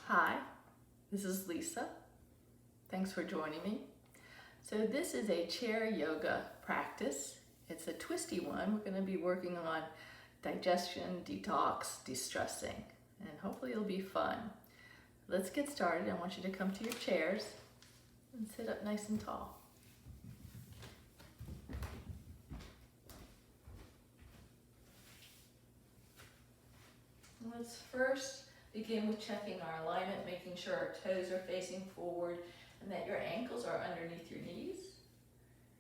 Hi, this is Lisa. Thanks for joining me. So this is a chair yoga practice. It's a twisty one. We're going to be working on digestion, detox, de-stressing, and hopefully it'll be fun. Let's get started. I want you to come to your chairs and sit up nice and tall. Let's first begin with checking our alignment, making sure our toes are facing forward and that your ankles are underneath your knees.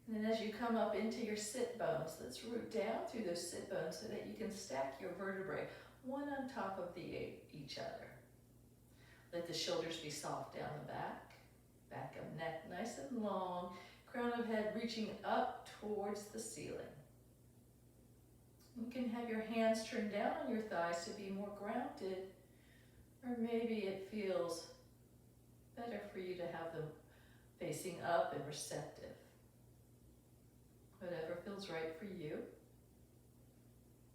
And then as you come up into your sit bones, let's root down through those sit bones so that you can stack your vertebrae one on top of each other. Let the shoulders be soft down the back of neck nice and long, crown of head reaching up towards the ceiling. You can have your hands turned down on your thighs to be more grounded, or maybe it feels better for you to have them facing up and receptive. Whatever feels right for you.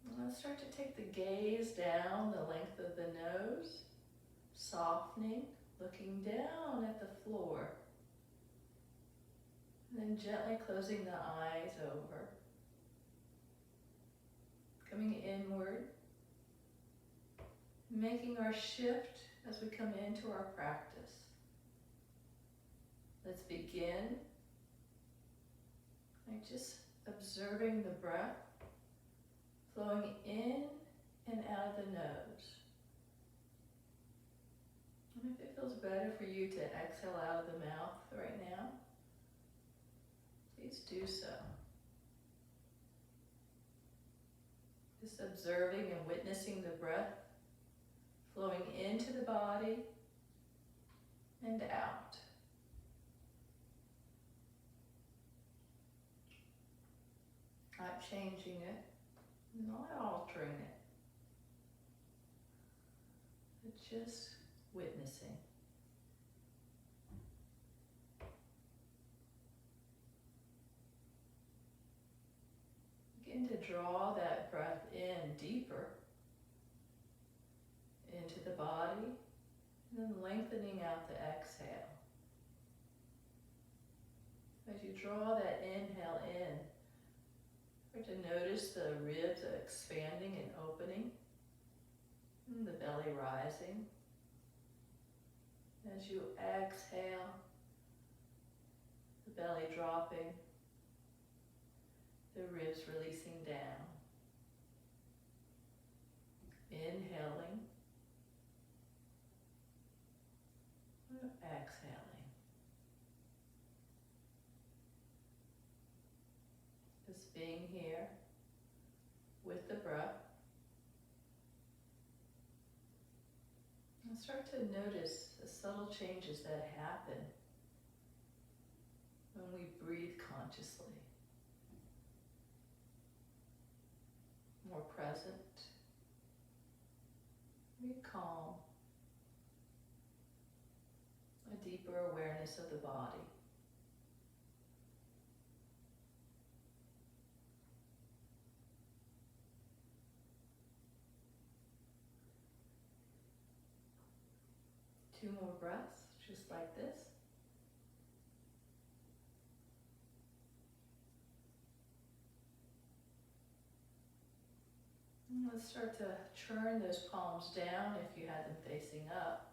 And let's start to take the gaze down the length of the nose, softening, looking down at the floor. And then gently closing the eyes over. Coming inward, making our shift as we come into our practice. Let's begin by just observing the breath flowing in and out of the nose. And if it feels better for you to exhale out of the mouth right now, please do so. Just observing and witnessing the breath flowing into the body and out. Not changing it, not altering it, but just witnessing. Begin to draw that breath in deeper into the body, and then lengthening out the exhale. As you draw that inhale in, start to notice the ribs expanding and opening, and the belly rising. As you exhale, the belly dropping, the ribs releasing down. Inhaling, exhaling. Just being here with the breath. And start to notice the subtle changes that happen when we breathe consciously. More present, be calm, a deeper awareness of the body. Two more breaths, just like this. And let's start to turn those palms down if you had them facing up.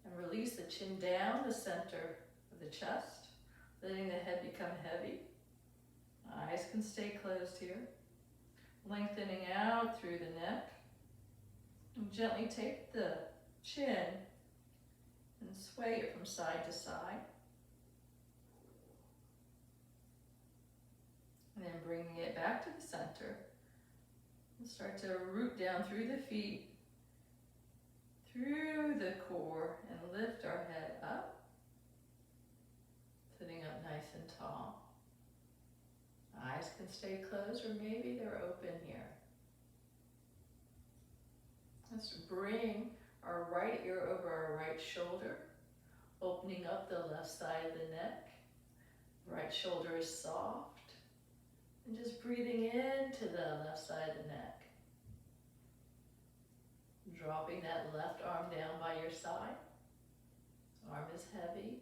And release the chin down the center of the chest, letting the head become heavy. Eyes can stay closed here. Lengthening out through the neck. And gently take the chin and sway it from side to side. And then bringing it back to the center. And start to root down through the feet, through the core, and lift our head up. Sitting up nice and tall. Eyes can stay closed or maybe they're open here. Let's bring our right ear over our right shoulder, opening up the left side of the neck. Right shoulder is soft. And just breathing into the left side of the neck. Dropping that left arm down by your side. Arm is heavy.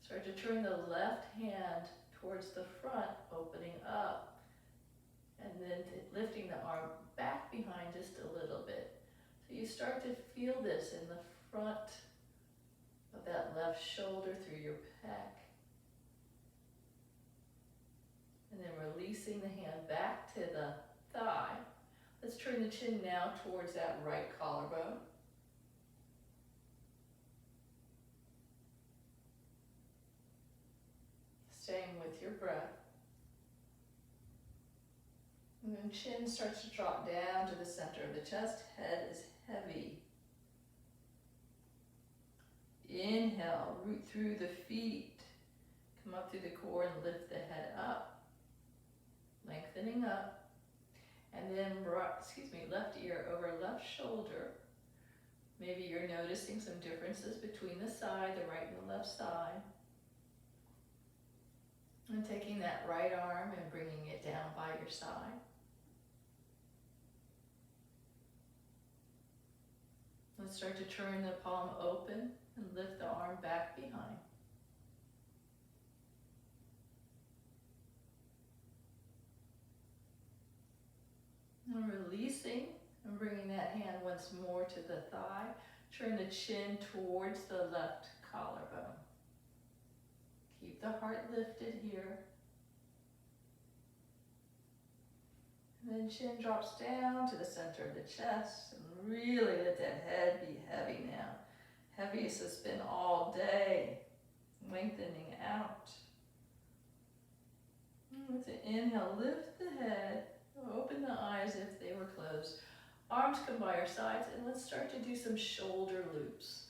Start to turn the left hand towards the front, opening up, and then lifting the arm back behind just a little bit. So you start to feel this in the front of that left shoulder through your pec. And then releasing the hand back to the thigh. Let's turn the chin now towards that right collarbone. Staying with your breath. And then chin starts to drop down to the center of the chest. Head is heavy. Inhale, root through the feet. Come up through the core and lift the head up. Lengthening up. And then, left ear over left shoulder. Maybe you're noticing some differences between the side, the right and the left side. And taking that right arm and bringing it down by your side. Let's start to turn the palm open and lift the arm back behind. And releasing and bringing that hand once more to the thigh. Turn the chin towards the left collarbone. Keep the heart lifted here. And then chin drops down to the center of the chest. And really let that head be heavy now. Heavy as it's been all day. Lengthening out. And with the inhale, lift the head. Open the eyes if they were closed. Arms come by your sides, and let's start to do some shoulder loops.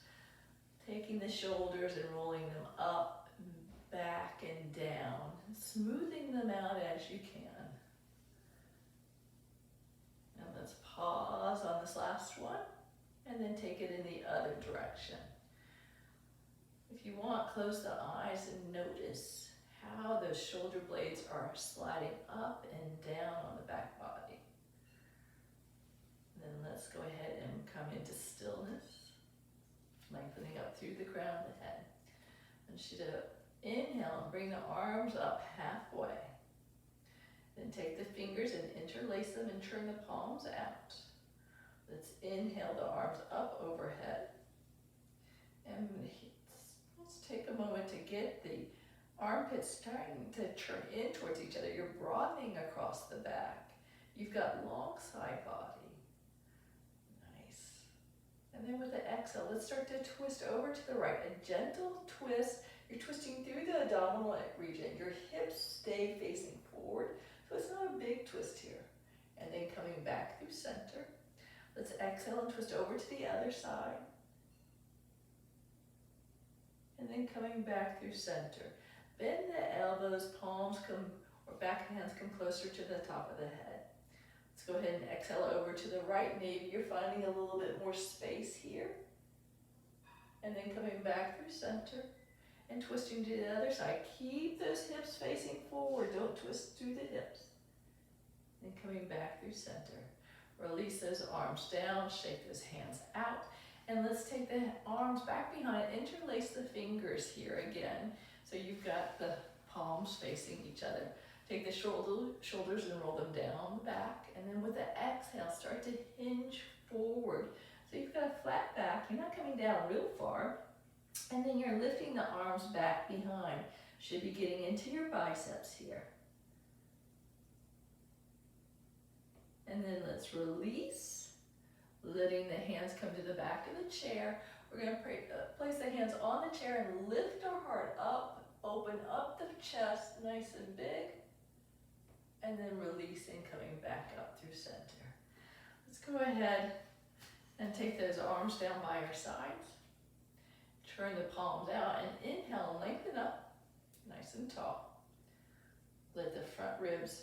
Taking the shoulders and rolling them up, back, and down. Smoothing them out as you can. Now let's pause on this last one, and then take it in the other direction. If you want, close the eyes and notice how those shoulder blades are sliding up and down on the back body. Then let's go ahead and come into stillness, lengthening up through the crown of the head. And inhale and bring the arms up halfway. Then take the fingers and interlace them and turn the palms out. Let's inhale the arms up overhead. And let's take a moment to get the armpits starting to turn in towards each other. You're broadening across the back. You've got long side body. Nice. And then with the exhale, let's start to twist over to the right. A gentle twist. You're twisting through the abdominal region. Your hips stay facing forward, so it's not a big twist here. And then coming back through center. Let's exhale and twist over to the other side. And then coming back through center. Bend the elbows, palms or back hands come closer to the top of the head. Let's go ahead and exhale over to the right. Maybe you're finding a little bit more space here. And then coming back through center and twisting to the other side. Keep those hips facing forward. Don't twist through the hips. And coming back through center. Release those arms down, shake those hands out. And let's take the arms back behind, interlace the fingers here again. So you've got the palms facing each other. Take the shoulders and roll them down the back. And then with the exhale, start to hinge forward. So you've got a flat back. You're not coming down real far. And then you're lifting the arms back behind. Should be getting into your biceps here. And then let's release. Letting the hands come to the back of the chair. We're going to place the hands on the chair and lift our heart up. Open up the chest, nice and big. And then releasing, coming back up through center. Let's go ahead and take those arms down by your sides. Turn the palms out and inhale and lengthen up, nice and tall. Let the front ribs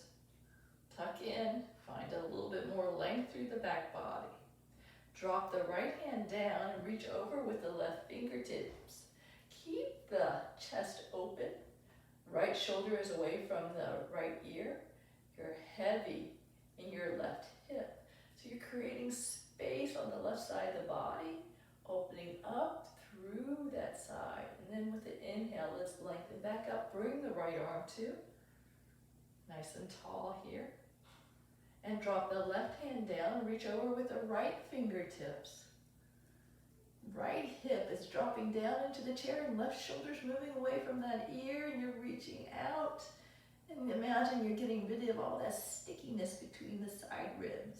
tuck in. Find a little bit more length through the back body. Drop the right hand down and reach over with the left fingertips. Keep the chest open. Right shoulder is away from the right ear. You're heavy in your left hip. So you're creating space on the left side of the body, opening up through that side. And then with the inhale, let's lengthen back up. Bring the right arm too. Nice and tall here. And drop the left hand down and reach over with the right fingertips. Right hip is dropping down into the chair and left shoulder's moving away from that ear, and you're reaching out. And imagine you're getting rid of all that stickiness between the side ribs.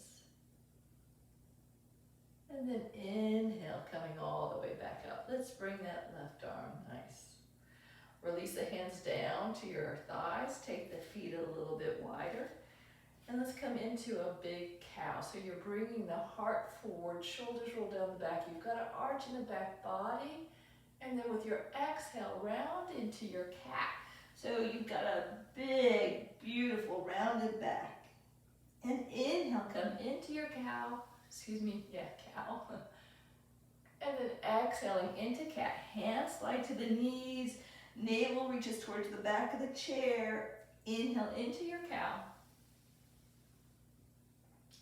And then inhale, coming all the way back up. Let's bring that left arm, nice. Release the hands down to your thighs. Take the feet a little bit wider. And let's come into a big cow. So you're bringing the heart forward, shoulders roll down the back. You've got an arch in the back body. And then with your exhale, round into your cat. So you've got a big, beautiful, rounded back. And inhale, come into your cow. Cow. And then exhaling into cat. Hands slide to the knees. Navel reaches towards the back of the chair. Inhale into your cow.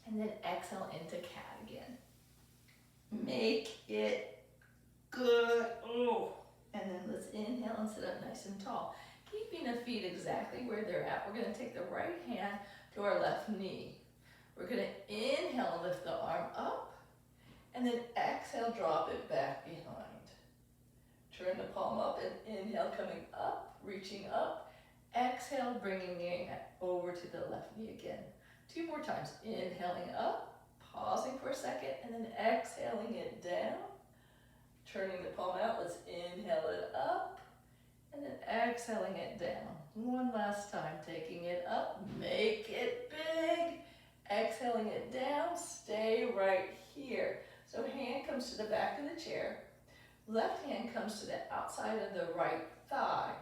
And then exhale into cat again. Make it good. Oh. And then let's inhale and sit up nice and tall. Keeping the feet exactly where they're at. We're going to take the right hand to our left knee. We're going to inhale and lift the arm up. And then exhale, drop it back behind. Turn the palm up and inhale, coming up, reaching up. Exhale, bringing it over to the left knee again. 2 more times. Inhaling up, pausing for a second, and then exhaling it down. Turning the palm out, let's inhale it up, and then exhaling it down. 1 last time, taking it up, make it big. Exhaling it down, stay right here. So hand comes to the back of the chair. Left hand comes to the outside of the right thigh.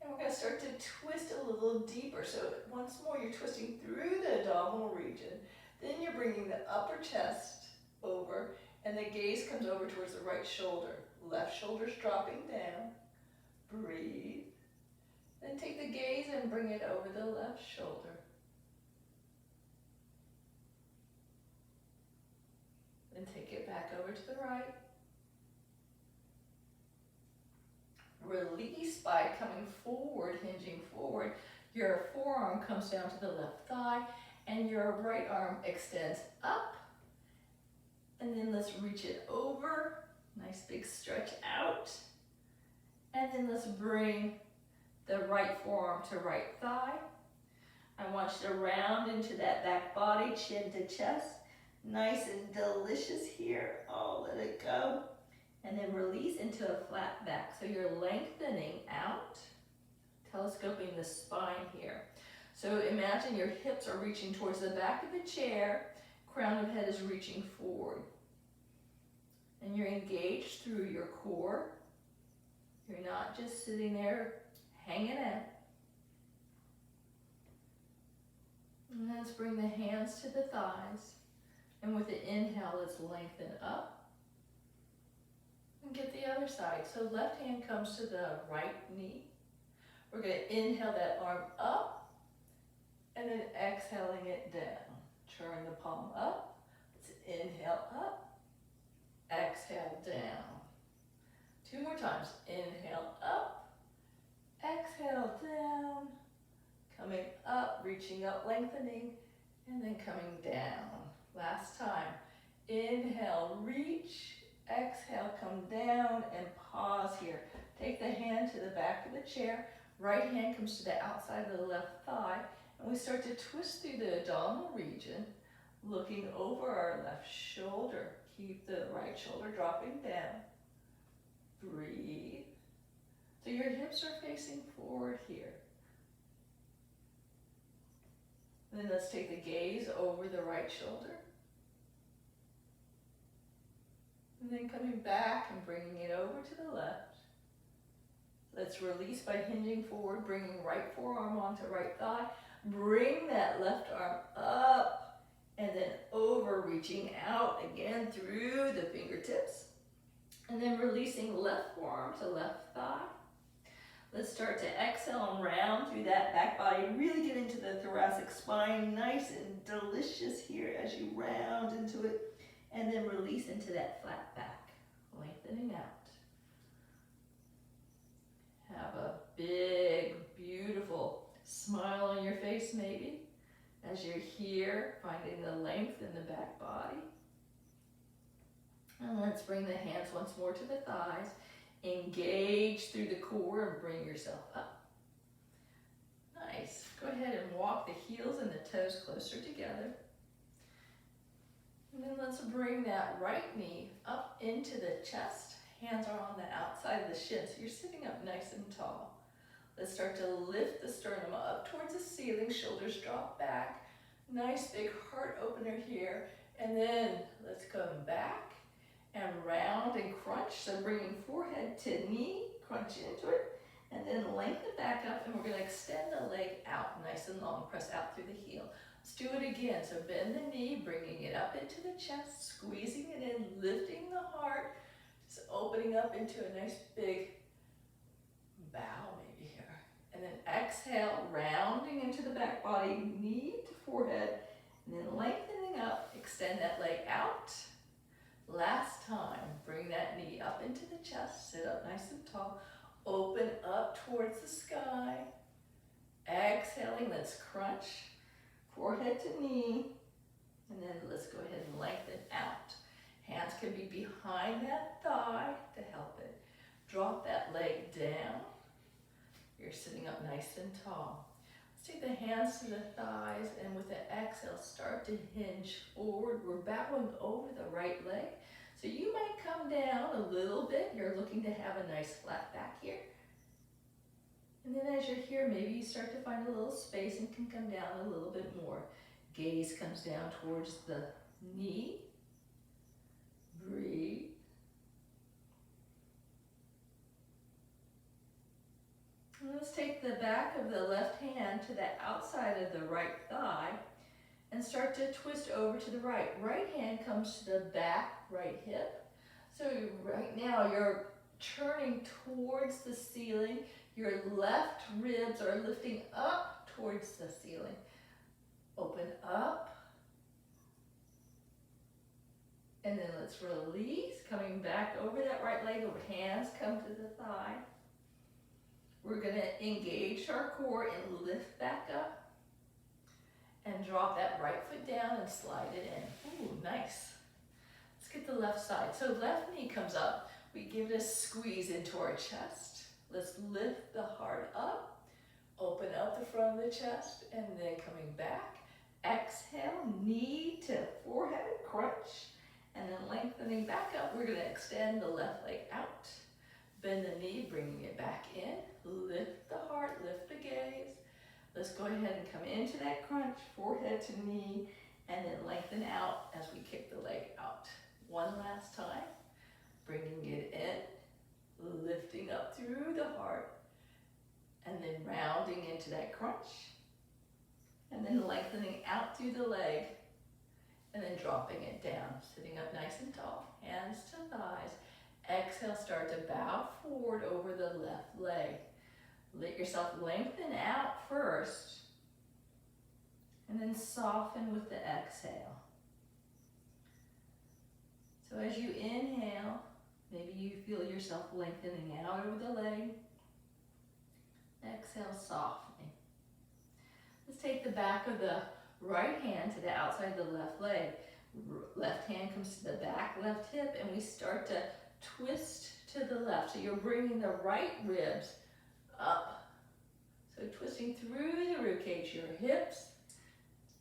And we're going to start to twist a little deeper. So once more, you're twisting through the abdominal region. Then you're bringing the upper chest over, and the gaze comes over towards the right shoulder. Left shoulder's dropping down. Breathe. Then take the gaze and bring it over the left shoulder. Then take it back over to the right. Release by coming forward, hinging forward. Your forearm comes down to the left thigh and your right arm extends up. And then let's reach it over. Nice big stretch out. And then let's bring the right forearm to right thigh. I want you to round into that back body, chin to chest. Nice and delicious here. Oh, let it go. And then release into a flat back. So you're lengthening out, telescoping the spine here. So imagine your hips are reaching towards the back of the chair, crown of head is reaching forward. And you're engaged through your core. You're not just sitting there hanging out. And let's bring the hands to the thighs. And with the inhale, let's lengthen up. And get the other side. So left hand comes to the right knee. We're going to inhale that arm up. And then exhaling it down. Turn the palm up. Let's inhale up. Exhale down. 2 more times. Inhale up. Exhale down. Coming up, reaching up, lengthening. And then coming down. Last time. Inhale, reach. Exhale, come down and pause here. Take the hand to the back of the chair. Right hand comes to the outside of the left thigh. And we start to twist through the abdominal region, looking over our left shoulder. Keep the right shoulder dropping down. Breathe. So your hips are facing forward here. And then let's take the gaze over the right shoulder. And then coming back and bringing it over to the left. Let's release by hinging forward, bringing right forearm onto right thigh. Bring that left arm up and then over, reaching out again through the fingertips. And then releasing left forearm to left thigh. Let's start to exhale and round through that back body. Really get into the thoracic spine. Nice and delicious here as you round into it. And then release into that flat back, lengthening out. big, beautiful smile on your face maybe, as you're here, finding the length in the back body. And let's bring the hands once more to the thighs. Engage through the core and bring yourself up. Nice. Go ahead and walk the heels and the toes closer together. And then let's bring that right knee up into the chest. Hands are on the outside of the shin, so you're sitting up nice and tall. Let's start to lift the sternum up towards the ceiling, shoulders drop back. Nice big heart opener here. And then let's come back and round and crunch. So bringing forehead to knee, crunch into it, and then lengthen back up, and we're gonna extend the leg out nice and long, press out through the heel. Let's do it again. So bend the knee, bringing it up into the chest, squeezing it in, lifting the heart, just opening up into a nice big bow maybe here. And then exhale, rounding into the back body, knee to forehead, and then lengthening up, extend that leg out. Last time, bring that knee up into the chest, sit up nice and tall, open up towards the sky. Exhaling, let's crunch, forehead to knee, and then let's go ahead and lengthen out. Hands can be behind that thigh to help it. Drop that leg down. You're sitting up nice and tall. Let's take the hands to the thighs, and with the exhale, start to hinge forward. We're bowing over the right leg. So you might come down a little bit. You're looking to have a nice flat back here. And then as you're here, maybe you start to find a little space and can come down a little bit more. Gaze comes down towards the knee. Breathe. And let's take the back of the left hand to the outside of the right thigh and start to twist over to the right. Right hand comes to the back right hip. So right now you're turning towards the ceiling. Your left ribs are lifting up towards the ceiling. Open up. And then let's release, coming back over that right leg. Hands come to the thigh. We're going to engage our core and lift back up. And drop that right foot down and slide it in. Ooh, nice. Let's get the left side. So left knee comes up. We give it a squeeze into our chest. Let's lift the heart up. Open up the front of the chest and then coming back. Exhale, knee to forehead, crunch. And then lengthening back up, we're going to extend the left leg out. Bend the knee, bringing it back in. Lift the heart, lift the gaze. Let's go ahead and come into that crunch, forehead to knee, and then lengthen out as we kick the leg out. One last time, bringing it in, lifting up through the heart, and then rounding into that crunch, and then lengthening out through the leg, and then dropping it down, sitting up nice and tall, hands to thighs. Exhale, start to bow forward over the left leg. Let yourself lengthen out first, and then soften with the exhale. So as you inhale, maybe you feel yourself lengthening out over the leg. Exhale, softening. Let's take the back of the right hand to the outside of the left leg. Left hand comes to the back left hip, and we start to twist to the left. So you're bringing the right ribs up. So twisting through the ribcage, your hips,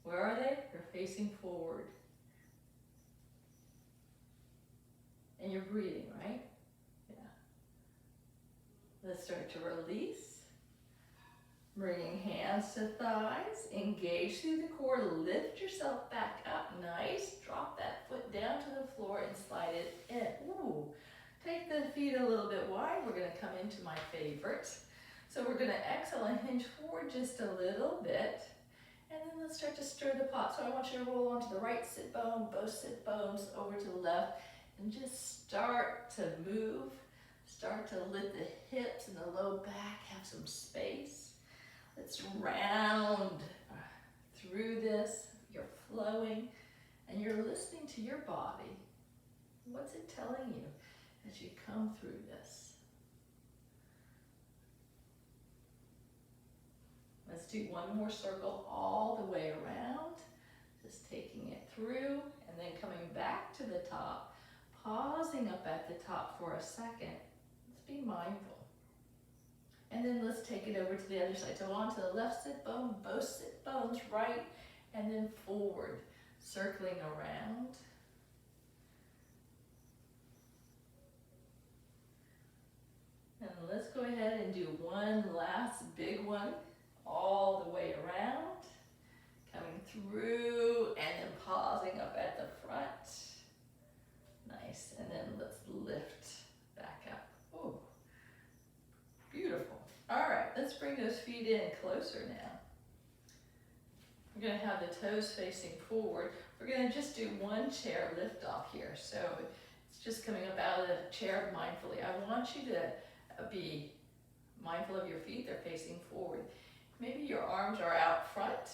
where are they? They're facing forward. And you're breathing, right? Yeah. Let's start to release. Bringing hands to thighs, engage through the core, lift yourself back up, nice. Drop that foot down to the floor and slide it in. Ooh. Take the feet a little bit wide. We're going to come into my favorite. So we're going to exhale and hinge forward just a little bit. And then let's start to stir the pot. So I want you to roll onto the right sit bone, both sit bones over to the left, and just start to move. Start to lift the hips and the low back, have some space. Let's round through this. You're flowing and you're listening to your body. What's it telling you as you come through this? Let's do one more circle all the way around. Just taking it through and then coming back to the top, pausing up at the top for a second. Let's be mindful. And then let's take it over to the other side. So onto the left sit bone, both sit bones right, and then forward, circling around. And let's go ahead and do one last big one, all the way around. Coming through and then pausing up at the front. Nice, and then let's lift back up. Oh, beautiful. All right, let's bring those feet in closer now. We're gonna have the toes facing forward. We're gonna just do one chair lift off here. So it's just coming up out of the chair mindfully. I want you to be mindful of your feet, they're facing forward. Maybe your arms are out front,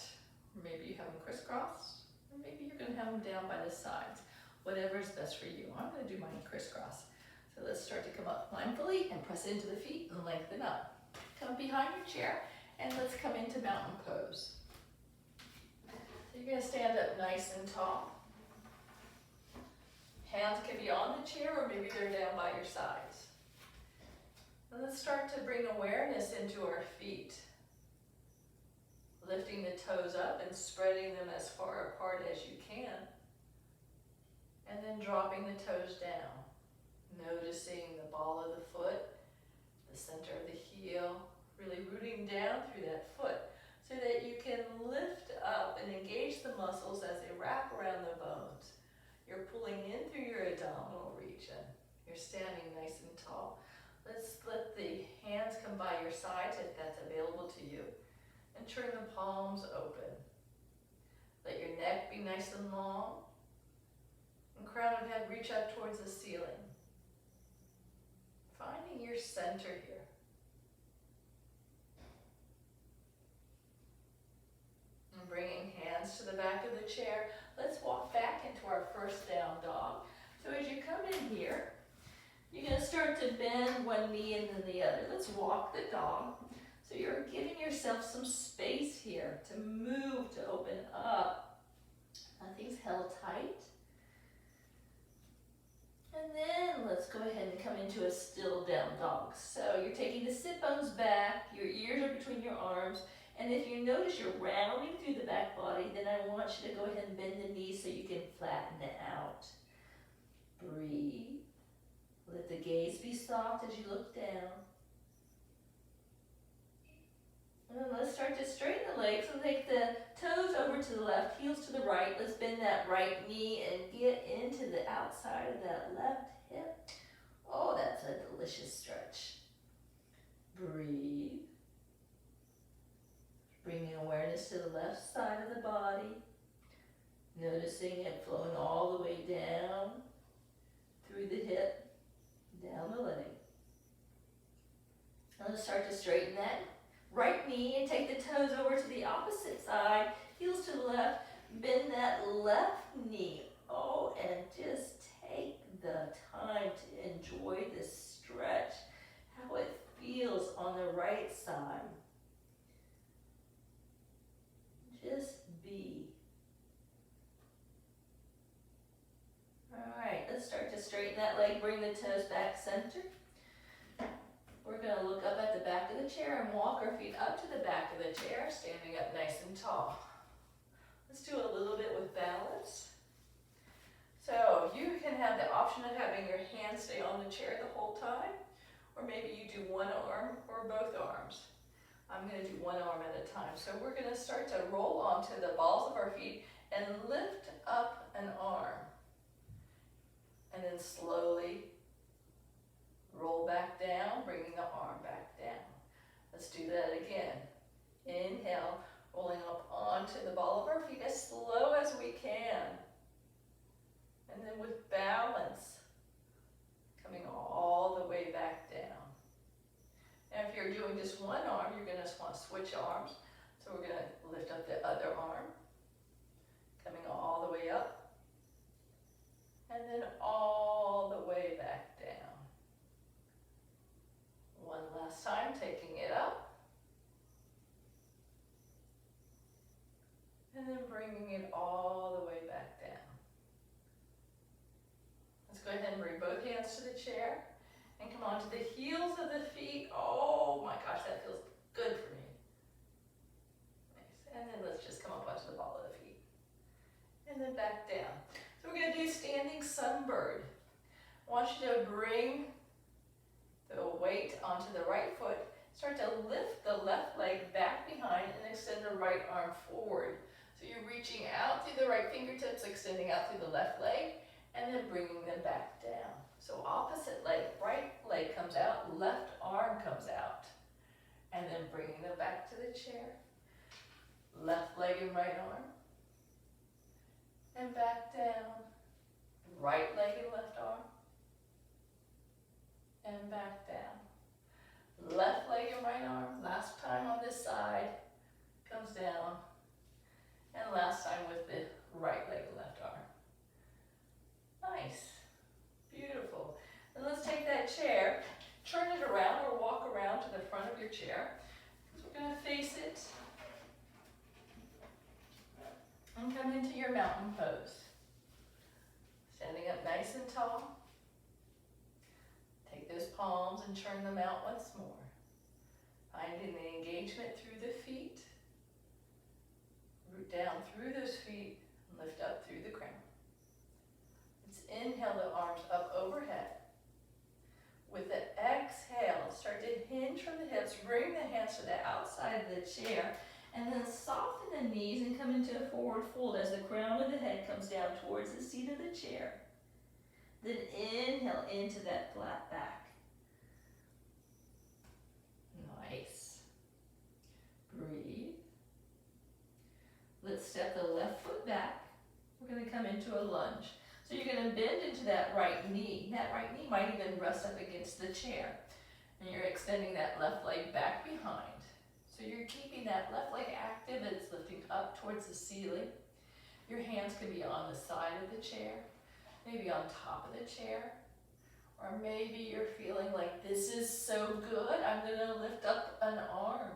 or maybe you have them crisscross, or maybe you're gonna have them down by the sides. Whatever is best for you. I'm gonna do mine crisscross. So let's start to come up mindfully and press into the feet and lengthen up. Come behind your chair and let's come into mountain pose. So you're gonna stand up nice and tall. Hands can be on the chair or maybe they're down by your sides. And let's start to bring awareness into our feet. Lifting the toes up and spreading them as far apart as you can. And then dropping the toes down. Noticing the ball of the foot, the center of the heel, really rooting down through that foot so that you can lift up and engage the muscles as they wrap around the bones. You're pulling in through your abdominal region. You're standing nice and tall. Let's let the hands come by your sides if that's available to you. And turn the palms open. Let your neck be nice and long. And crown of head reach up towards the ceiling. Finding your center here. And bringing hands to the back of the chair. Let's walk back into our first down dog. So as you come in here, you're going to start to bend one knee and then the other. Let's walk the dog. So you're giving yourself some space here to move, to open up. Nothing's held tight. And then let's go ahead and come into a still down dog. So you're taking the sit bones back, your ears are between your arms, and if you notice you're rounding through the back body, then I want you to go ahead and bend the knees so you can flatten it out. Breathe. Let the gaze be soft as you look down. And then let's start to straighten the legs. So take the toes over to the left, heels to the right. Let's bend that right knee and get into the outside of that left hip. Oh, that's a delicious stretch. Breathe. Bringing awareness to the left side of the body. Noticing it flowing all the way down through the hip, down the leg. And let's start to straighten that right knee and take the toes over to the opposite side, heels to the left, bend that left knee. Oh, and just take the time to enjoy this stretch, how it feels on the right side. Just be. All right, let's start to straighten that leg, bring the toes back center. We're going to look up at the back of the chair and walk our feet up to the back of the chair, standing up nice and tall. Let's do a little bit with balance. So you can have the option of having your hands stay on the chair the whole time, or maybe you do one arm or both arms. I'm going to do one arm at a time. So we're going to start to roll onto the balls of our feet and lift up an arm. And then slowly roll back down, bringing the arm back down. Let's do that again. Inhale, rolling up onto the ball of our feet as slow as we can. And then with balance, coming all the way back down. Now if you're doing just one arm, you're going to want to switch arms. So we're going to lift up the other arm, coming all the way up, and then all the way back down. One last time, taking it up, hands to the chair and come onto the heels of the feet. Oh my gosh, that feels good for me. Nice. And then let's just come up onto the ball of the feet. And then back down. So we're going to do standing sunbird. I want you to bring the weight onto the right foot. Start to lift the left leg back behind and extend the right arm forward. So you're reaching out through the right fingertips, extending out through the left leg, and then bringing them back down. So opposite leg, right leg comes out, left arm comes out. And then bringing them back to the chair. Left leg and right arm. And back down. Right leg and left arm. And back down. Left leg and right arm. Last time on this side. Comes down. And last time with the right leg and left arm. Nice. Beautiful. And let's take that chair, turn it around or walk around to the front of your chair. Because we're going to face it. And come into your mountain pose. Standing up nice and tall. Take those palms and turn them out once more. Finding the engagement through the feet. Root down through those feet and lift up through the crown. Let's inhale the arms up overhead. With the exhale, start to hinge from the hips. Bring the hands to the outside of the chair. And then soften the knees and come into a forward fold as the crown of the head comes down towards the seat of the chair. Then inhale into that flat back. Nice. Breathe. Let's step the left foot back. We're going to come into a lunge. So you're going to bend into that right knee. That right knee might even rest up against the chair. And you're extending that left leg back behind. So you're keeping that left leg active. It's lifting up towards the ceiling. Your hands can be on the side of the chair, maybe on top of the chair, or maybe you're feeling like this is so good, I'm gonna lift up an arm.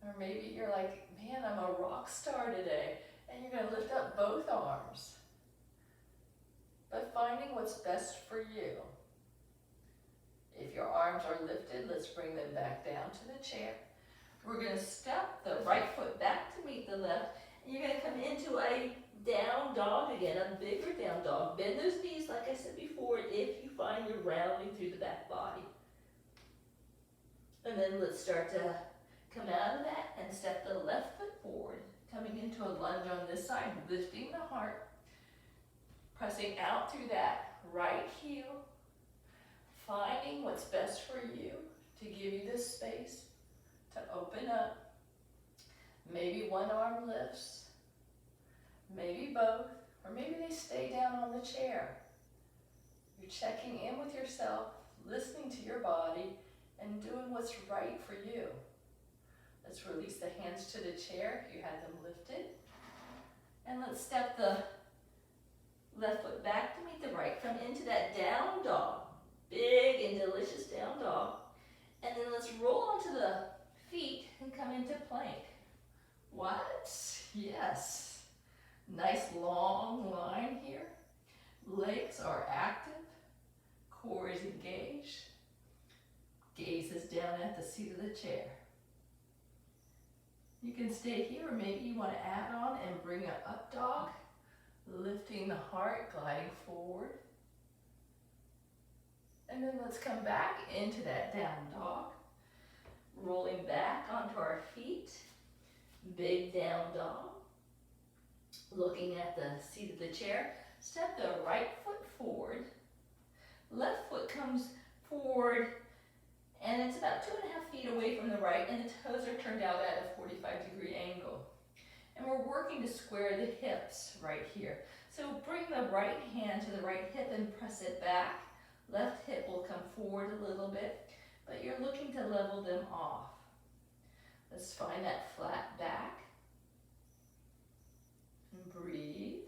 Or maybe you're like, man, I'm a rock star today, and you're gonna lift up both arms. But finding what's best for you. If your arms are lifted, let's bring them back down to the chair. We're going to step the right foot back to meet the left. And you're going to come into a down dog again, a bigger down dog. Bend those knees, like I said before, if you find you're rounding through the back body. And then let's start to come out of that and step the left foot forward, coming into a lunge on this side, lifting the heart, pressing out through that right heel, finding what's best for you to give you this space to open up. Maybe one arm lifts, maybe both, or maybe they stay down on the chair. You're checking in with yourself, listening to your body, and doing what's right for you. Let's release the hands to the chair if you had them lifted. And let's step the left foot back to meet the right. Come into that down dog. Big and delicious down dog. And then let's roll onto the feet and come into plank. What? Yes. Nice long line here. Legs are active. Core is engaged. Gaze is down at the seat of the chair. You can stay here, or maybe you want to add on and bring an up dog. Lifting the heart, gliding forward. And then let's come back into that down dog. Rolling back onto our feet. Big down dog. Looking at the seat of the chair. Step the right foot forward. Left foot comes forward, and it's about 2.5 feet away from the right, and the toes are turned out at a 45-degree angle. And we're working to square the hips right here. So bring the right hand to the right hip and press it back. Left hip will come forward a little bit, but you're looking to level them off. Let's find that flat back. And breathe.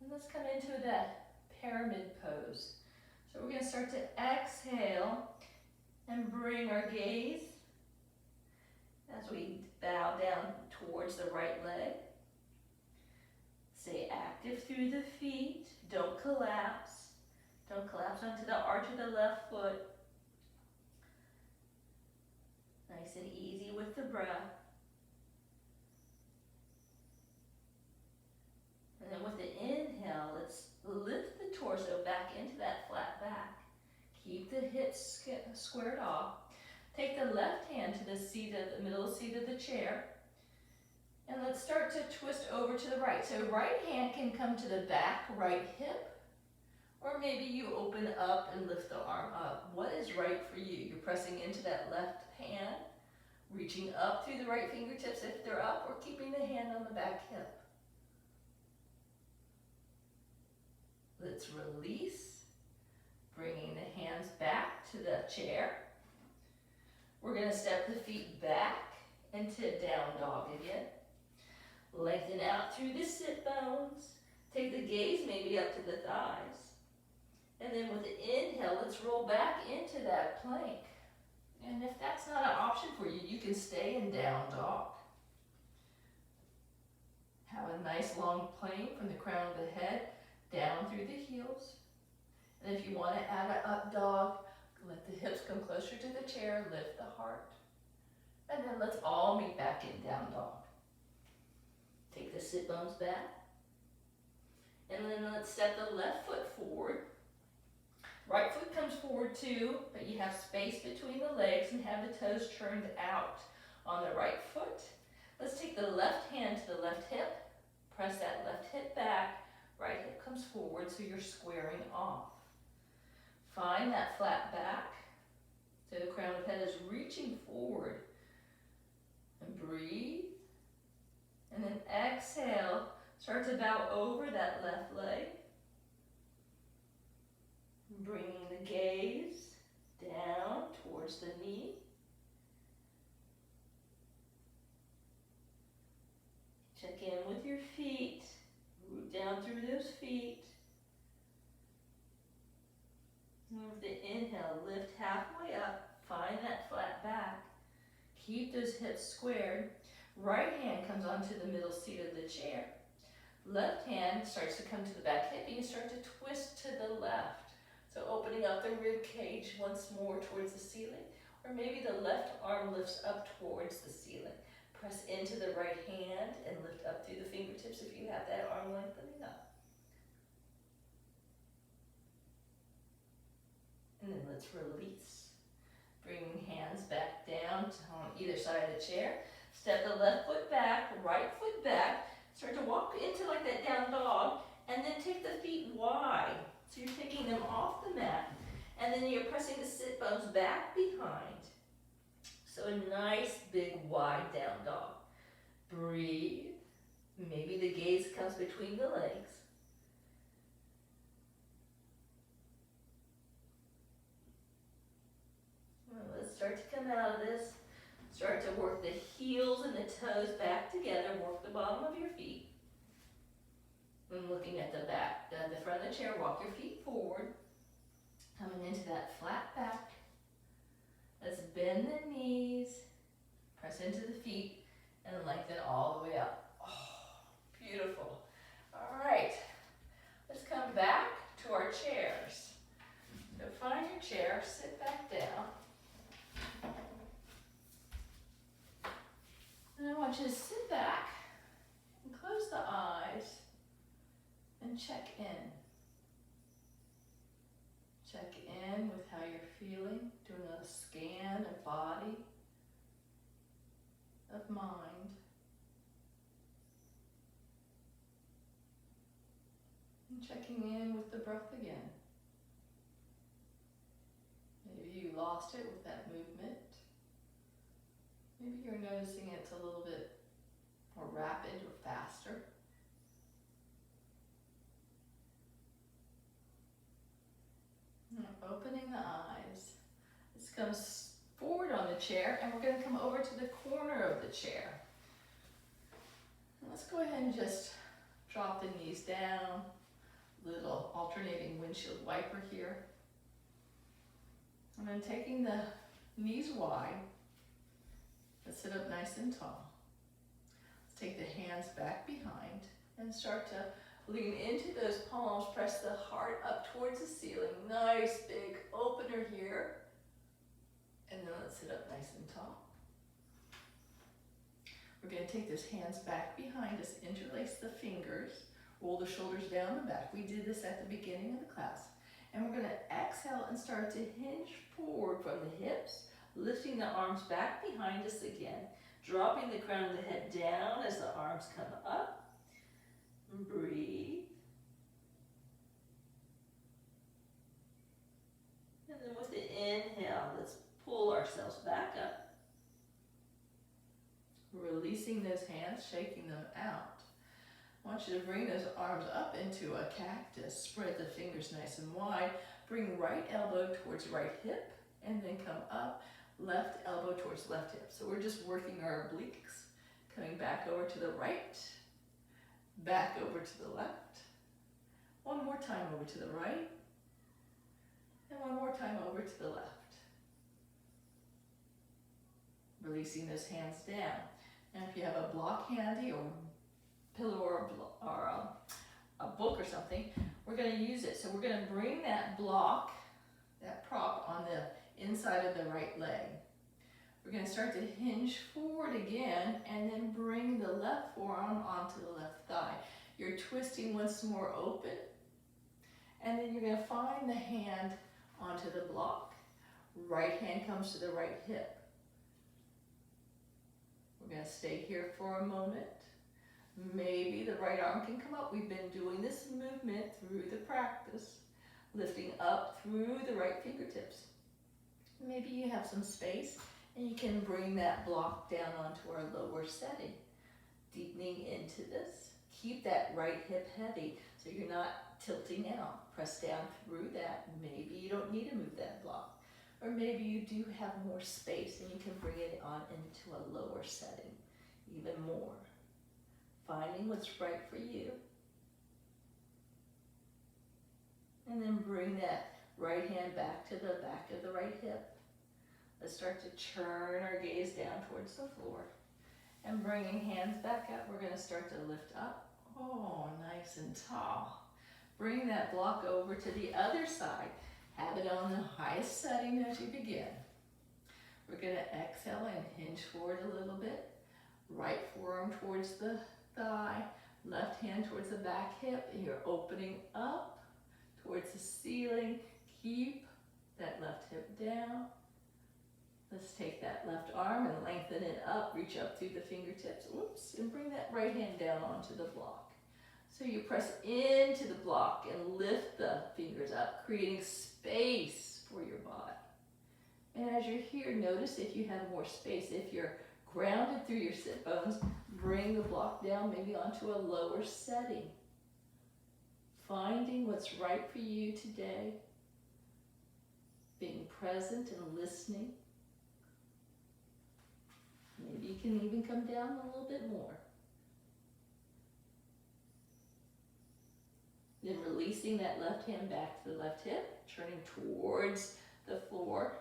And let's come into that pyramid pose. So we're going to start to exhale and bring our gaze as we bow down towards the right leg. Stay active through the feet. Don't collapse. onto the arch of the left foot. Nice and easy with the breath. And then with the inhale, let's lift the torso back into that flat back. Keep the hips squared off. Take the left hand to the middle seat of the chair. And let's start to twist over to the right. So right hand can come to the back right hip, or maybe you open up and lift the arm up. What is right for you? You're pressing into that left hand, reaching up through the right fingertips if they're up, or keeping the hand on the back hip. Let's release, bringing the hands back to the chair. We're going to step the feet back into down dog again. Lengthen out through the sit bones. Take the gaze maybe up to the thighs. And then with the inhale, let's roll back into that plank. And if that's not an option for you, you can stay in down dog. Have a nice long plane from the crown of the head down through the heels. And if you want to add an up dog, let the hips come closer to the chair, lift the heart. And then let's all meet back in down dog. Take the sit bones back. And then let's step the left foot forward. Right foot comes forward too, but you have space between the legs and have the toes turned out on the right foot. Let's take the left hand to the left hip. Press that left hip back. Right hip comes forward so you're squaring off. Find that flat back. So the crown of the head is reaching forward. And breathe. And then exhale. Start to bow over that left leg. Bringing the gaze down towards the knee. Check in with your feet. Root down through those feet. And with the inhale, lift halfway up. Find that flat back. Keep those hips squared. Right hand comes onto the middle seat of the chair. Left hand starts to come to the back hip and you start to twist to the left. So opening up the rib cage once more towards the ceiling. Or maybe the left arm lifts up towards the ceiling. Press into the right hand and lift up through the fingertips if you have that arm lengthening up. And then let's release. Bringing hands back down on either side of the chair. Step the left foot back, right foot back. Start to walk into like that down dog. And then take the feet wide. So you're taking them off the mat. And then you're pressing the sit bones back behind. So a nice big wide down dog. Breathe. Maybe the gaze comes between the legs. Well, let's start to come out of this. Start to work the heels and the toes back together. Work the bottom of your feet. And looking at the back, the front of the chair, walk your feet forward. Coming into that flat back. Let's bend the knees. Press into the feet and lengthen all the way up. Oh, beautiful. All right. Let's come back to our chairs. So find your chair, sit back down. And I want you to sit back and close the eyes and check in. Check in with how you're feeling, doing a scan of body, of mind. And checking in with the breath again. Maybe you lost it with that movement. Maybe you're noticing it's a little bit more rapid or faster. Opening the eyes. This comes forward on the chair and we're going to come over to the corner of the chair. Let's go ahead and just drop the knees down. Little alternating windshield wiper here. And then taking the knees wide. Let's sit up nice and tall. Let's take the hands back behind and start to Lean into those palms, press the heart up towards the ceiling. Nice big opener here. And then let's sit up nice and tall. We're going to take those hands back behind us, interlace the fingers, roll the shoulders down the back. We did this at the beginning of the class. And we're going to exhale and start to hinge forward from the hips, lifting the arms back behind us again, dropping the crown of the head down as the arms come up. Breathe. And then with the inhale, let's pull ourselves back up. Releasing those hands, shaking them out. I want you to bring those arms up into a cactus. Spread the fingers nice and wide. Bring right elbow towards right hip, and then come up, left elbow towards left hip. So we're just working our obliques. Coming back over to the right, back over to the left. One more time over to the right, and one more time over to the left. Releasing those hands down. And if you have a block handy or pillow or a book or something, we're going to use it. So we're going to bring that block, that prop on the inside of the right leg. We're going to start to hinge forward again and then bring the left forearm onto the left thigh. You're twisting once more open, and then you're going to find the hand onto the block. Right hand comes to the right hip. We're going to stay here for a moment. Maybe the right arm can come up. We've been doing this movement through the practice, lifting up through the right fingertips. Maybe you have some space and you can bring that block down onto our lower setting. Deepening into this. Keep that right hip heavy so you're not tilting out. Press down through that. Maybe you don't need to move that block. Or maybe you do have more space and you can bring it on into a lower setting, even more. Finding what's right for you. And then bring that right hand back to the back of the right hip. Let's start to turn our gaze down towards the floor. And bringing hands back up, we're going to start to lift up. Oh, nice and tall. Bring that block over to the other side. Have it on the highest setting as you begin. We're going to exhale and hinge forward a little bit. Right forearm towards the thigh, left hand towards the back hip, and you're opening up towards the ceiling. Keep that left hip down. Let's take that left arm and lengthen it up, reach up through the fingertips, whoops, and bring that right hand down onto the block. So you press into the block and lift the fingers up, creating space for your body. And as you're here, notice if you have more space. If you're grounded through your sit bones, bring the block down maybe onto a lower setting. Finding what's right for you today. Being present and listening. Maybe you can even come down a little bit more. Then releasing that left hand back to the left hip, turning towards the floor.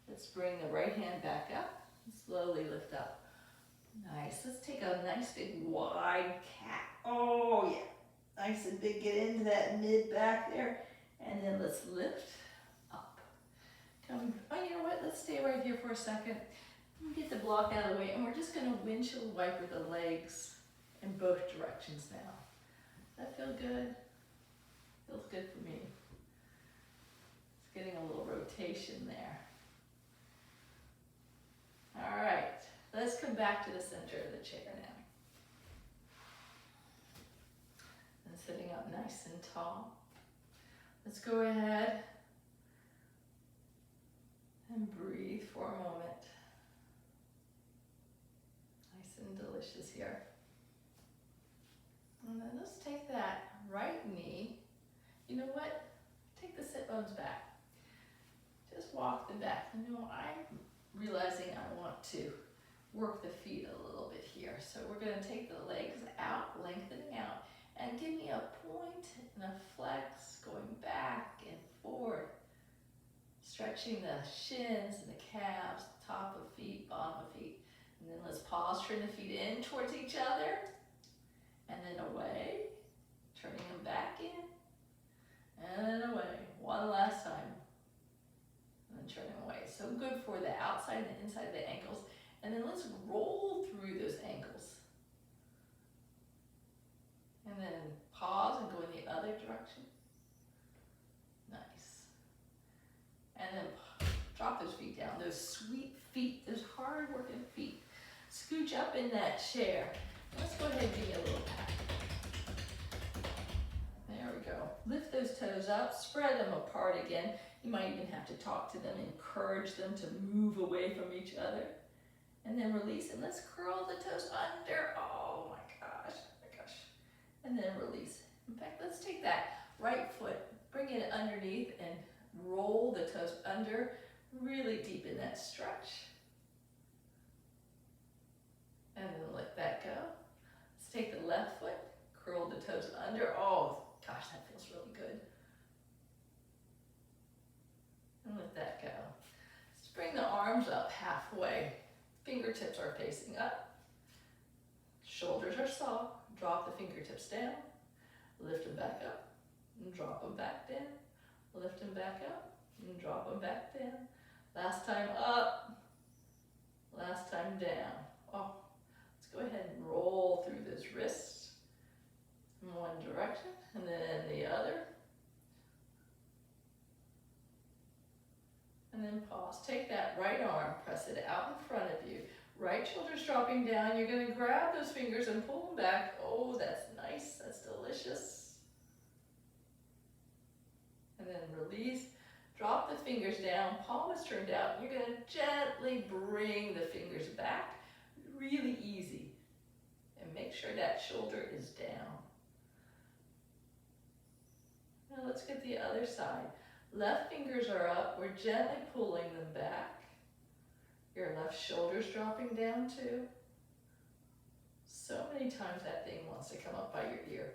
Let's bring the right hand back up and slowly lift up. Nice. Let's take a nice big wide cat. Oh yeah. Nice and big. Get into that mid back there. And then let's lift up. Come. Oh, you know what? Let's stay right here for a second. Get the block out of the way. And we're just going to windshield wiper the legs in both directions now. That feel good? Feels good for me. It's getting a little rotation there. All right, let's come back to the center of the chair now. And sitting up nice and tall. Let's go ahead and breathe for a moment. Nice and delicious here. And then let's take that right knee. You know what? Take the sit bones back. Just walk them back. You know, I'm realizing I want to work the feet a little bit here. So we're going to take the legs out, lengthening out, and give me a point and a flex going back and forth. Stretching the shins and the calves, top of feet, bottom of feet. And then let's pause, turn the feet in towards each other, and then away. Turning them back in and away. One last time. And then turning away. So good for the outside and the inside of the ankles. And then let's roll through those ankles. And then pause and go in the other direction. Nice. And then drop those feet down. Those sweet feet, those hard working feet. Scooch up in that chair. Let's go ahead and give you a little pat. There we go. Lift those toes up, spread them apart again. You might even have to talk to them, encourage them to move away from each other. And then release, and let's curl the toes under. Oh my gosh, oh my gosh. And then release. In fact, let's take that right foot, bring it underneath and roll the toes under, really deep in that stretch. And then let that go. Let's take the left foot, curl the toes under. Oh gosh, that feels really good. And let that go. Let's bring the arms up halfway. Fingertips are facing up. Shoulders are soft. Drop the fingertips down. Lift them back up. And drop them back down. Lift them back up. And drop them back down. Last time up. Last time down. Oh, let's go ahead and roll through those wrists in one direction and then the other. And then pause. Take that right arm, press it out in front of you. Right shoulder's dropping down. You're going to grab those fingers and pull them back. Oh, that's nice. That's delicious. And then release. Drop the fingers down. Palm is turned out. You're going to gently bring the fingers back. Really easy. And make sure that shoulder is down. Now let's get the other side. Left fingers are up. We're gently pulling them back. Your left shoulder's dropping down too. So many times that thing wants to come up by your ear.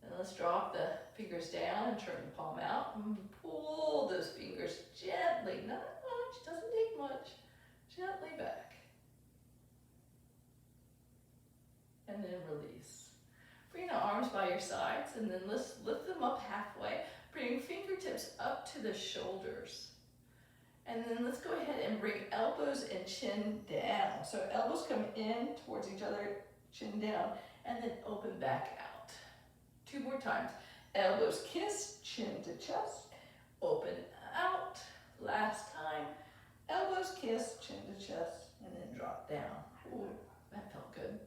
And let's drop the fingers down and turn the palm out and pull those fingers gently, not much, doesn't take much, gently back. And then release. Bring the arms by your sides and then let's lift them up halfway. Bring fingertips up to the shoulders. And then let's go ahead and bring elbows and chin down. So elbows come in towards each other, chin down, and then open back out. 2 more times. Elbows kiss, chin to chest, open out. Last time. Elbows kiss, chin to chest, and then drop down. Ooh, that felt good.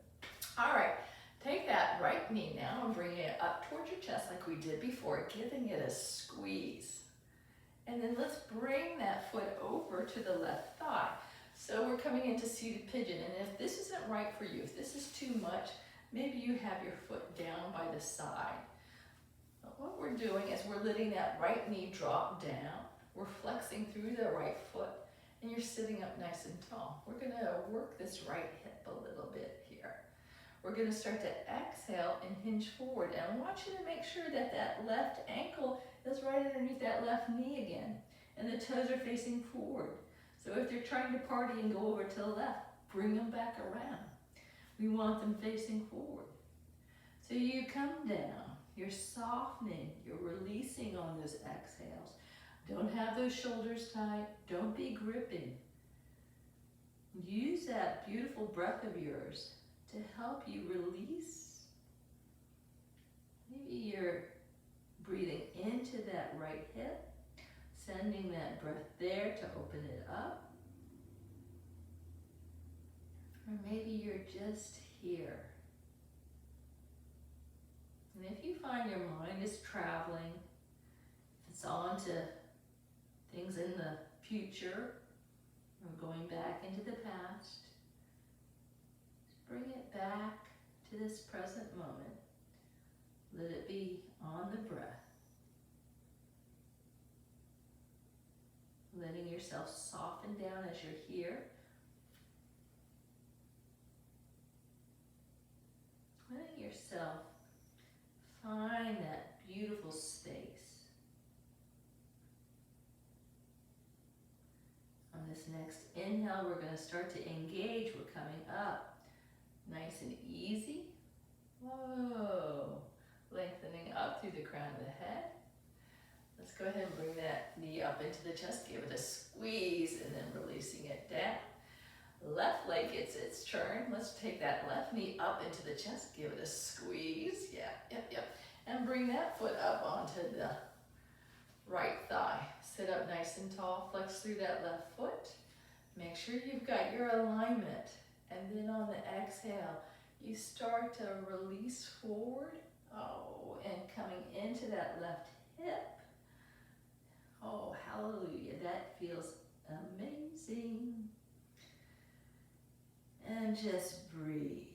All right. Take that right knee now and bring it up towards your chest like we did before, giving it a squeeze. And then let's bring that foot over to the left thigh. So we're coming into seated pigeon, and if this isn't right for you, if this is too much, maybe you have your foot down by the side. But what we're doing is we're letting that right knee drop down. We're flexing through the right foot, and you're sitting up nice and tall. We're gonna work this right hip a little bit here. We're going to start to exhale and hinge forward. And I want you to make sure that that left ankle is right underneath that left knee again. And the toes are facing forward. So if you're trying to party and go over to the left, bring them back around. We want them facing forward. So you come down, you're softening, you're releasing on those exhales. Don't have those shoulders tight. Don't be gripping. Use that beautiful breath of yours to help you release. Maybe you're breathing into that right hip, sending that breath there to open it up. Or maybe you're just here. And if you find your mind is traveling, if it's on to things in the future, or going back into the past, bring it back to this present moment. Let it be on the breath. Letting yourself soften down as you're here. Letting yourself find that beautiful space. On this next inhale, we're going to start to engage. We're coming up. Nice and easy. Whoa. lengthening up through the crown of the head. Let's go ahead and bring that knee up into the chest, give it a squeeze, and then releasing it down. Left leg gets its turn. Let's take that left knee up into the chest, give it a squeeze, yep. And bring that foot up onto the right thigh. Sit up nice and tall, flex through that left foot. Make sure you've got your alignment. And then on the exhale, you start to release forward. Oh, and coming into that left hip. Oh, hallelujah, that feels amazing. And just breathe.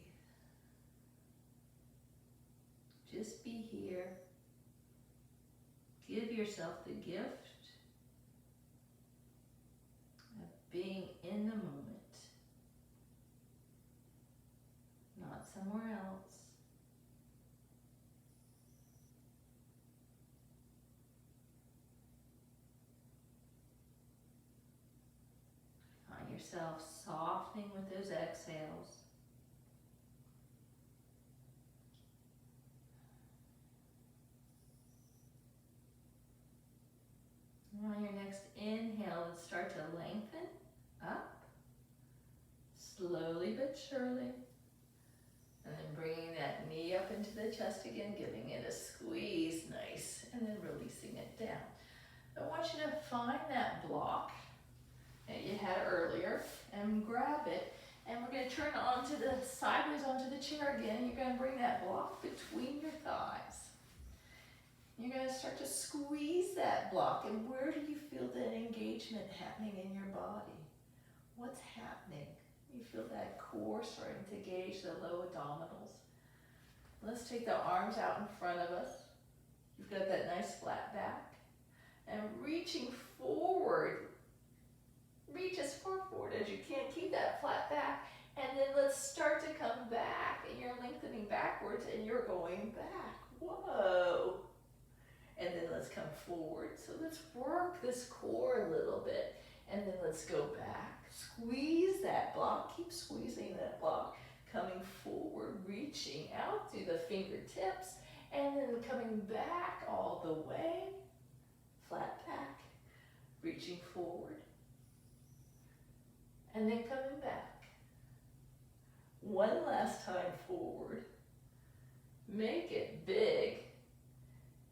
Just be here. Give yourself the gift of being in the moment, not somewhere else. Find yourself softening with those exhales. And on your next inhale, let's start to lengthen up, slowly but surely. And then bringing that knee up into the chest again, giving it a squeeze, nice, and then releasing it down. I want you to find that block that you had earlier and grab it. And we're going to turn onto the sideways onto the chair again. And you're going to bring that block between your thighs. You're going to start to squeeze that block. And where do you feel that engagement happening in your body? What's happening? You feel that core starting to engage the low abdominals. Let's take the arms out in front of us. You've got that nice flat back. And reaching forward. Reach as far forward as you can. Keep that flat back. And then let's start to come back. And you're lengthening backwards and you're going back. Whoa. And then let's come forward. So let's work this core a little bit. And then let's go back. Squeeze that block. Keep squeezing that block. Coming forward, reaching out through the fingertips. And then coming back all the way. Flat back. Reaching forward. And then coming back. One last time forward. Make it big.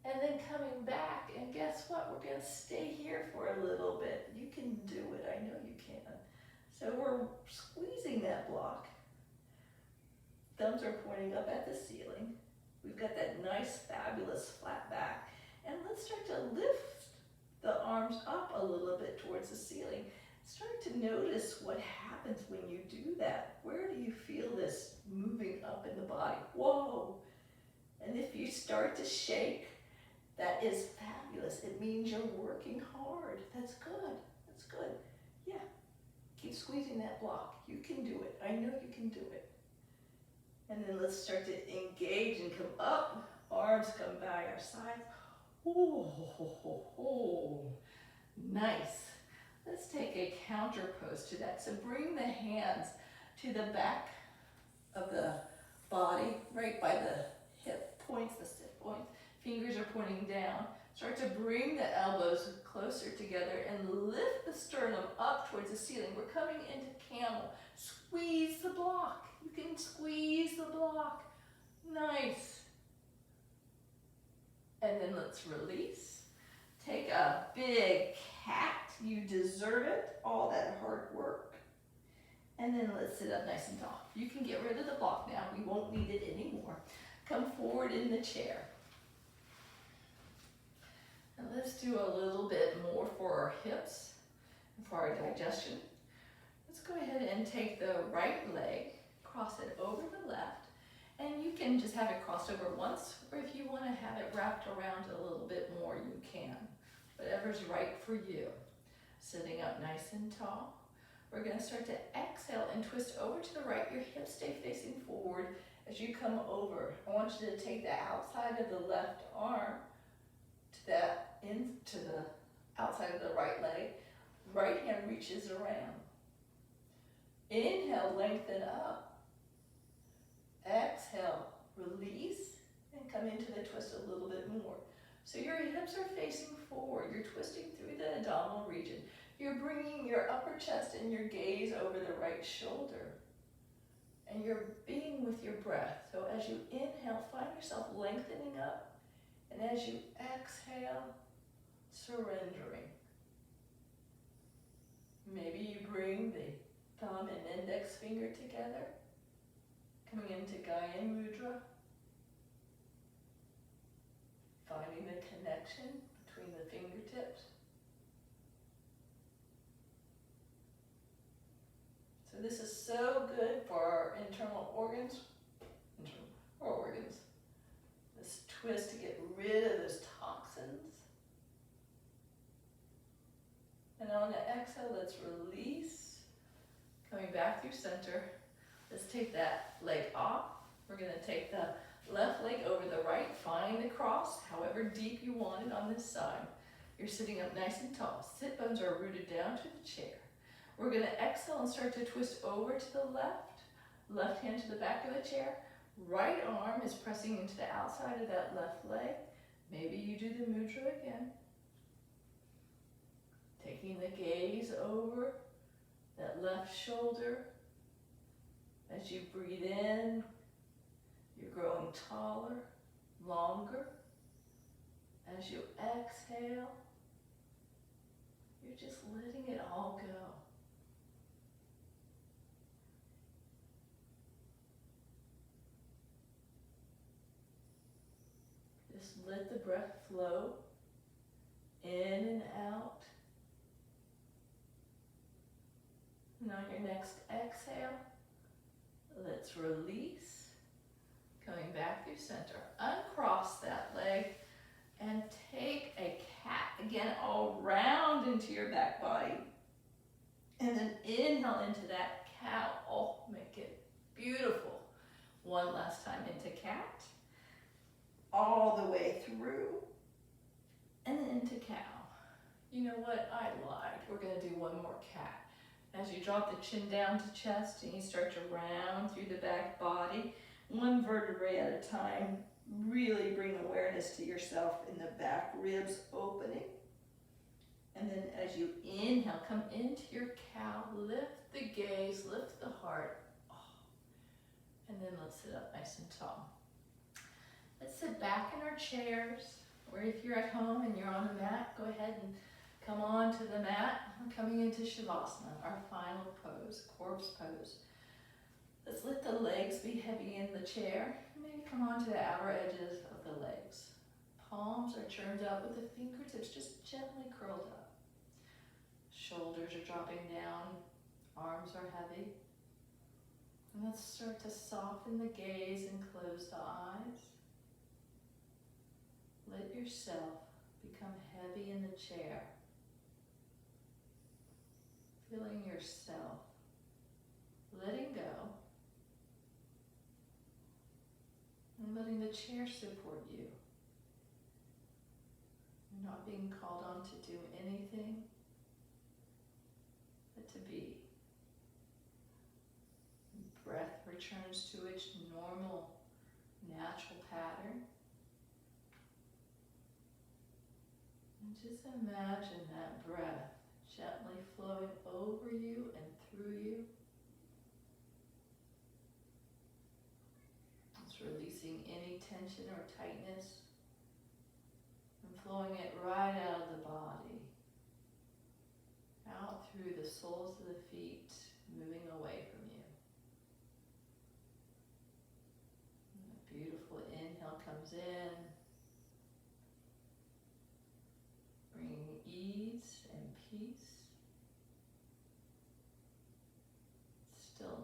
And then coming back. And guess what? We're going to stay here for a little bit. You can do it. I know you can. So we're squeezing that block. Thumbs are pointing up at the ceiling. We've got that nice, fabulous flat back. And let's start to lift the arms up a little bit towards the ceiling. Start to notice what happens when you do that. Where do you feel this moving up in the body? Whoa! And if you start to shake, that is fabulous. It means you're working hard. That's good. That's good. Yeah. Keep squeezing that block. You can do it. I know you can do it. And then let's start to engage and come up. Arms come by our sides. Oh, nice. Let's take a counter pose to that. So bring the hands to the back of the body, right by the hip points, the sit points. Fingers are pointing down. Start to bring the elbows closer together and lift the sternum up towards the ceiling. We're coming into camel. Squeeze the block. You can squeeze the block. Nice. And then let's release. Take a big cat. You deserve it. All that hard work. And then let's sit up nice and tall. You can get rid of the block now. We won't need it anymore. Come forward in the chair. And let's do a little bit more for our hips and for our digestion. Let's go ahead and take the right leg, cross it over the left, and you can just have it crossed over once, or if you want to have it wrapped around a little bit more, you can. Whatever's right for you. Sitting up nice and tall. We're going to start to exhale and twist over to the right. Your hips stay facing forward as you come over. I want you to take the outside of the left arm into the outside of the right leg. Right hand reaches around. Inhale, lengthen up. Exhale, release, and come into the twist a little bit more. So your hips are facing forward. You're twisting through the abdominal region. You're bringing your upper chest and your gaze over the right shoulder. And you're being with your breath. So as you inhale, find yourself lengthening up. And as you exhale, surrendering. Maybe you bring the thumb and index finger together, coming into Gyan Mudra. Finding the connection between the fingertips. So this is so good for our internal organs. This twist to get rid of those toxins. And on the exhale, let's release. Coming back through center. Let's take that leg off. We're going to take the left leg over the right, find the cross, however deep you want it on this side. You're sitting up nice and tall. Sit bones are rooted down to the chair. We're going to exhale and start to twist over to the left. Left hand to the back of the chair. Right arm is pressing into the outside of that left leg. Maybe you do the mudra again. Taking the gaze over that left shoulder. As you breathe in, you're growing taller, longer. As you exhale, you're just letting it all go. Just let the breath flow in and out. And on your next exhale, let's release. Coming back through center. Uncross that leg and take a cat again all round into your back body. And then inhale into that cow. Oh, make it beautiful. One last time into cat. All the way through. And then into cow. You know what I lied. We're going to do one more cat. As you drop the chin down to chest and you start to round through the back body. One vertebrae at a time. Really bring awareness to yourself in the back ribs opening. And then as you inhale, come into your cow. Lift the gaze, lift the heart. Oh. And then let's sit up nice and tall. Let's sit back in our chairs. Or if you're at home and you're on the mat, go ahead and come on to the mat. We're coming into Shavasana, our final pose, corpse pose. Let's let the legs be heavy in the chair. Maybe come on to the outer edges of the legs. Palms are turned up with the fingertips just gently curled up. Shoulders are dropping down. Arms are heavy. And let's start to soften the gaze and close the eyes. Let yourself become heavy in the chair. Feeling yourself. Letting go. And letting the chair support you. You're not being called on to do anything, but to be. Breath returns to its normal, natural pattern. And just imagine that breath gently flowing over you and through you. It's releasing any tension or tightness and flowing it right out of the body, out through the soles of the feet, moving away from you. And a beautiful inhale comes in, bringing ease and peace, stillness.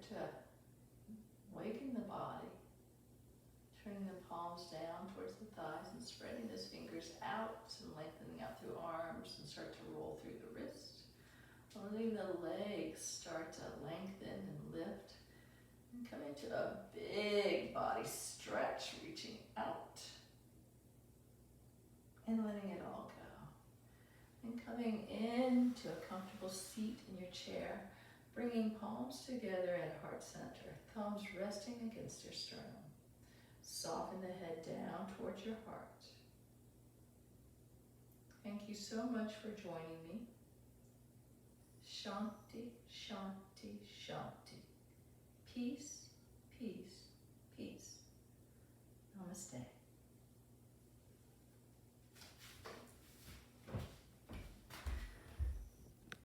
to waken the body, turning the palms down towards the thighs and spreading those fingers out and lengthening out through arms and start to roll through the wrists. Letting the legs start to lengthen and lift and come into a big body stretch, reaching out and letting it all go. And coming into a comfortable seat in your chair, bringing palms together at heart center, thumbs resting against your sternum. Soften the head down towards your heart. Thank you so much for joining me. Shanti, Shanti, Shanti. Peace, peace,